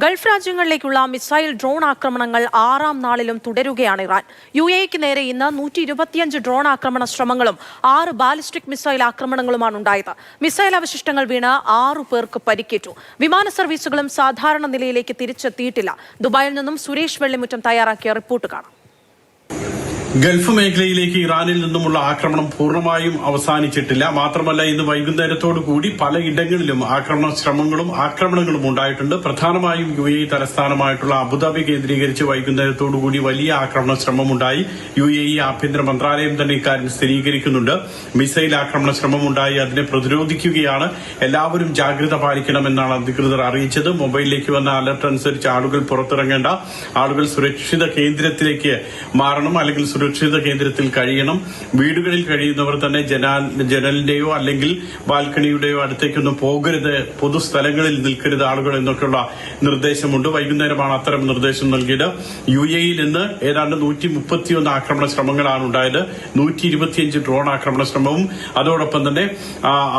Gulf രാജ്യങ്ങളിലേക്കുള്ള missile drone ആക്രമണങ്ങൾ 6ാം നാളിലും തുടരുകയാണ് Iran. UAEക്ക് നേരെ ഇന്ന് 125 ഡ്രോൺ ആക്രമണ ശ്രമങ്ങളും 6 ബാലിസ്റ്റിക് മിസൈൽ ആക്രമണങ്ങളുമാണ് ഉണ്ടായത്. മിസൈൽ അവശിഷ്ടങ്ങൾ വീണ് 6 പേർക്ക് പരിക്കേറ്റു. വിമാന സർവീസുകളും സാധാരണ നിലയിലേക്ക് തിരിച്ചെത്തിയിട്ടില്ല. ദുബായിൽ നിന്നും സുരേഷ് വെള്ളിമുറ്റം തയ്യാറാക്കിയ റിപ്പോർട്ട് കാണാം. ഗൾഫ് മേഖലയിലേക്ക് ഇറാനിൽ നിന്നുമുള്ള ആക്രമണം പൂർണ്ണമായും അവസാനിച്ചിട്ടില്ല. മാത്രമല്ല, ഇന്ന് വൈകുന്നേരത്തോടു കൂടി പലയിടങ്ങളിലും ആക്രമണ ശ്രമങ്ങളും ആക്രമണങ്ങളും ഉണ്ടായിട്ടുണ്ട്. പ്രധാനമായും UAE തലസ്ഥാനമായിട്ടുള്ള അബുദാബി കേന്ദ്രീകരിച്ച് വൈകുന്നേരത്തോടു കൂടി വലിയ ആക്രമണ ശ്രമമുണ്ടായി. UAE ആഭ്യന്തര മന്ത്രാലയം തന്നെ ഇക്കാര്യം സ്ഥിരീകരിക്കുന്നുണ്ട്. മിസൈൽ ആക്രമണ ശ്രമമുണ്ടായി, അതിനെ പ്രതിരോധിക്കുകയാണ്. എല്ലാവരും ജാഗ്രത പാലിക്കണമെന്നാണ് അധികൃതർ അറിയിച്ചത്. മൊബൈലിലേക്ക് വന്ന അലർട്ട് അനുസരിച്ച് ആളുകൾ പുറത്തിറങ്ങേണ്ട, ആളുകൾ സുരക്ഷിത കേന്ദ്രത്തിലേക്ക് മാറണം, അല്ലെങ്കിൽ സുരക്ഷിത കേന്ദ്രത്തിൽ കഴിയണം. വീടുകളിൽ കഴിയുന്നവർ തന്നെ ജനലിന്റെയോ അല്ലെങ്കിൽ ബാൽക്കണിയുടെയോ അടുത്തേക്കൊന്നും പോകരുത്, പൊതുസ്ഥലങ്ങളിൽ നിൽക്കരുത് ആളുകൾ എന്നൊക്കെയുള്ള നിർദ്ദേശമുണ്ട്. വൈകുന്നേരമാണ് അത്തരം നിർദ്ദേശം നൽകിയത്. UAEയിൽ നിന്ന് ഏതാണ്ട് 131 ആക്രമണ ശ്രമങ്ങളാണ് ഉണ്ടായത്. 125 ഡ്രോൺ ആക്രമണ ശ്രമവും അതോടൊപ്പം തന്നെ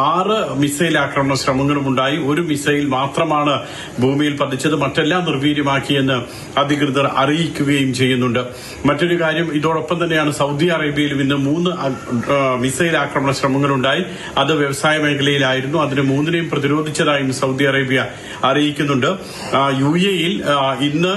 6 മിസൈൽ ആക്രമണ ശ്രമങ്ങളും ഉണ്ടായി. ഒരു മിസൈൽ മാത്രമാണ് ഭൂമിയിൽ പതിച്ചത്, മറ്റെല്ലാം നിർവീര്യമാക്കിയെന്ന് അധികൃതർ അറിയിക്കുകയും ചെയ്യുന്നുണ്ട്. മറ്റൊരു കാര്യം, ഇതോടൊപ്പം തന്നെയാണ് സൗദി അറേബ്യയിലും ഇന്ന് 3 മിസൈൽ ആക്രമണ ശ്രമങ്ങളുണ്ടായി. അത് വ്യവസായ മേഖലയിലായിരുന്നു. അതിന് 3നെയും പ്രതിരോധിച്ചതായും സൗദി അറേബ്യ അറിയിക്കുന്നുണ്ട്. UAEയിൽ ഇന്ന്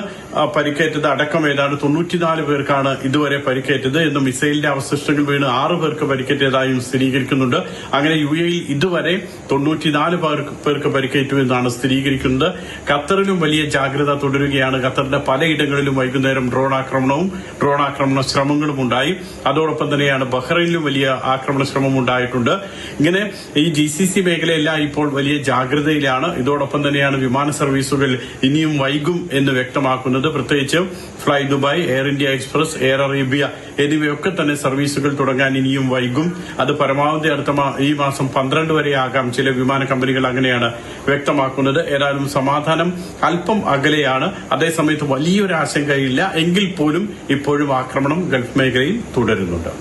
പരിക്കേറ്റത് അടക്കം ഏതാണ്ട് 94 പേർക്കാണ് ഇതുവരെ പരിക്കേറ്റത് എന്ന് മിസൈലിന്റെ അവശിഷ്ടങ്ങൾ വീണ് 6 പേർക്ക് പരിക്കേറ്റതായും സ്ഥിരീകരിക്കുന്നുണ്ട്. അങ്ങനെ UAEയിൽ ഇതുവരെ 94 പേർക്ക് പരിക്കേറ്റു എന്നാണ് സ്ഥിരീകരിക്കുന്നത്. ഖത്തറിലും വലിയ ജാഗ്രത തുടരുകയാണ്. ഖത്തറിന്റെ പലയിടങ്ങളിലും വൈകുന്നേരം ഡ്രോൺ ആക്രമണ ശ്രമങ്ങളും ഉണ്ടായി. അതോടൊപ്പം തന്നെയാണ് ബഹ്റൈനിലും വലിയ ആക്രമണ ശ്രമം ഉണ്ടായിട്ടുണ്ട്. ഇങ്ങനെ ഈ GCC മേഖലയെല്ലാം ഇപ്പോൾ വലിയ ജാഗ്രതയിലാണ്. ഇതോടൊപ്പം തന്നെയാണ് വിമാന സർവീസുകൾ ഇനിയും വൈകും എന്ന് വ്യക്തമാക്കുന്നത്. പ്രത്യേകിച്ച് fly Dubai, air India express, air Arabia എന്നിവയൊക്കെ തന്നെ സർവീസുകൾ തുടങ്ങാൻ ഇനിയും വൈകും. അത് പരമാവധി ഈ മാസം 12 വരെ ആകാം. ചില വിമാന കമ്പനികൾ അങ്ങനെയാണ് വ്യക്തമാക്കുന്നത്. ഏതായാലും സമാധാനം അല്പം അകലെയാണ്. അതേസമയത്ത് വലിയൊരു ആശങ്കയില്ല. എങ്കിൽ പോലും ഇപ്പോഴും ആക്രമണം ഗൾഫ് മേഖലയിൽ തുടരുന്നുണ്ട്.